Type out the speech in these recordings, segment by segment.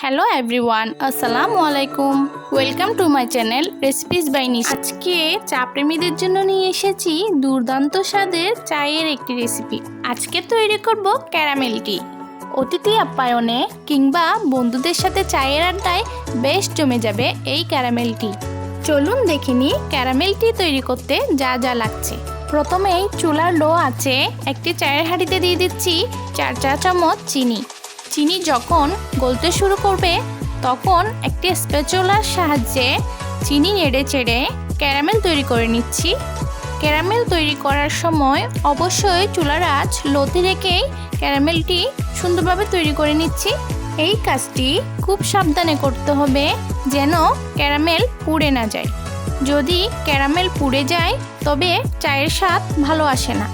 Hello everyone, আসসালামু আলাইকুম। Welcome to my channel recipes by Nisha. আজকে চা প্রেমীদের জন্য নিয়ে এসেছি দুর্দান্ত স্বাদের চায়ের একটি রেসিপি। আজকে তৈরি করব ক্যারামেল টি। অতিথি আপ্যায়নে কিংবা বন্ধুদের সাথে চায়ের আড্ডায় বেশ জমে যাবে এই ক্যারামেল টি। চলুন দেখে নিই ক্যারামেল টি তৈরি করতে যা যা লাগছে। প্রথমেই চুলার লো আছে একটি চায়ের হাঁড়িতে দিয়ে দিচ্ছি 4 চা চামচ চিনি। চিনি যখন গলতে শুরু করবে তখন একটি স্প্যাচুলার সাহায্যে চিনি নেড়ে চেড়ে ক্যারামেল তৈরি করে নিচ্ছি। ক্যারামেল তৈরি করার সময় অবশ্যই চুলার আঁচ লোতে রেখেই ক্যারামেলটি সুন্দরভাবে তৈরি করে নিচ্ছি। এই কাজটি খুব সাবধানে করতে হবে যেন ক্যারামেল পুড়ে না যায়। যদি ক্যারামেল পুড়ে যায় তবে চায়ের স্বাদ ভালো আসে না।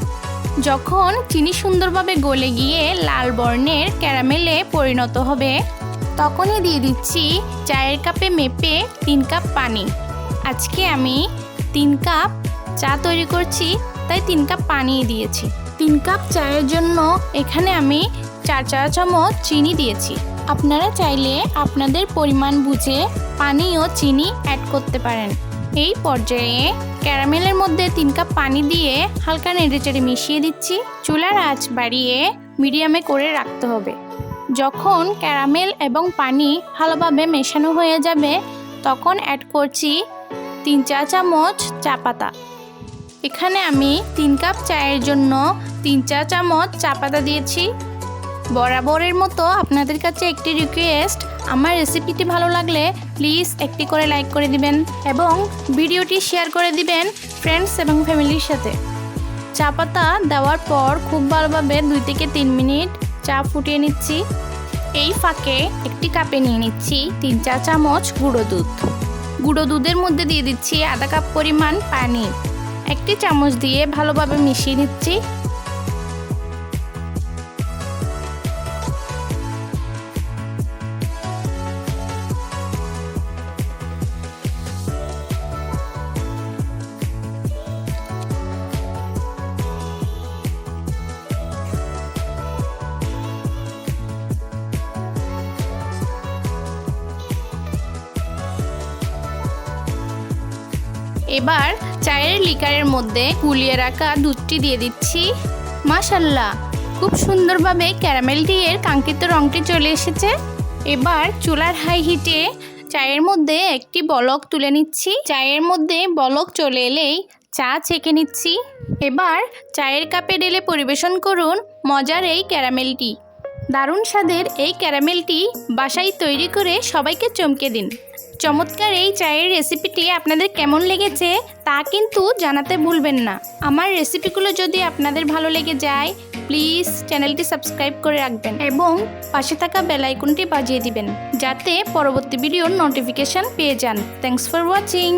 যখন চিনি সুন্দরভাবে গলে গিয়ে লাল বর্ণের ক্যারামেলে পরিণত হবে তখনই দিয়ে দিচ্ছি চায়ের কাপে মেপে 3 কাপ পানি। আজকে আমি 3 কাপ চা তৈরি করছি তাই 3 কাপ পানি দিয়েছি। 3 কাপ চায়ের জন্য এখানে আমি 4 চা চামচ চিনি দিয়েছি। আপনারা চাইলে আপনাদের পরিমাণ বুঝে পানি ও চিনি অ্যাড করতে পারেন। এই পর্যায়ে ক্যারামেলের মধ্যে 3 কাপ পানি দিয়ে হালকা নেড়েচেড়ে মিশিয়ে দিচ্ছি। চুলার আঁচ বাড়িয়ে মিডিয়ামে করে রাখতে হবে। যখন ক্যারামেল এবং পানি ভালোভাবে মেশানো হয়ে যাবে তখন অ্যাড করছি 3 চা চামচ চা পাতা। এখানে আমি 3 কাপ চায়ের জন্য 3 চা চামচ চা পাতা দিয়েছি। বরাবরের মতো আপনাদের কাছে একটি রিকোয়েস্ট, আমার রেসিপিটি ভালো লাগলে প্লিজ একটি করে লাইক করে দিবেন এবং ভিডিওটি শেয়ার করে দিবেন ফ্রেন্ডস এবং ফ্যামিলির সাথে। চা পাতা দেওয়ার পর খুব ভালোভাবে 2 থেকে 3 মিনিট চা ফুটিয়ে নিচ্ছি। এই ফাঁকে একটি কাপে নিয়ে নিচ্ছি 3 চা চামচ গুঁড়ো দুধ। গুঁড়ো দুধের মধ্যে দিয়ে দিচ্ছি আধা কাপ পরিমাণ পানি। একটি চামচ দিয়ে ভালোভাবে মিশিয়ে নিচ্ছি। এবার চায়ের লিকারের মধ্যে গুলিয়ে রাখা দুধটি দিয়ে দিচ্ছি। মাশাআল্লাহ, খুব সুন্দরভাবে ক্যারামেল টিয়ের কাঙ্ক্ষিত রংটি চলে এসেছে। এবার চুলার হাই হিটে চায়ের মধ্যে একটি বলক তুলে নিচ্ছি। চায়ের মধ্যে বলক চলে এলেই চা ছেঁকে নিচ্ছি। এবার চায়ের কাপে ঢেলে পরিবেশন করুন মজার এই ক্যারামেল টি। দারুণ স্বাদের এই ক্যারামেল টি বাসায় তৈরি করে সবাইকে চমকে দিন। চমৎকার এই চায়ের রেসিপিটি আপনাদের কেমন লেগেছে তা কিন্তু জানাতে ভুলবেন না। আমার রেসিপিগুলো যদি আপনাদের ভালো লেগে যায় প্লিজ চ্যানেলটি সাবস্ক্রাইব করে রাখবেন এবং পাশে থাকা বেল আইকনটি বাজিয়ে দিবেন যাতে পরবর্তী ভিডিওর নোটিফিকেশন পেয়ে যান। Thanks for watching.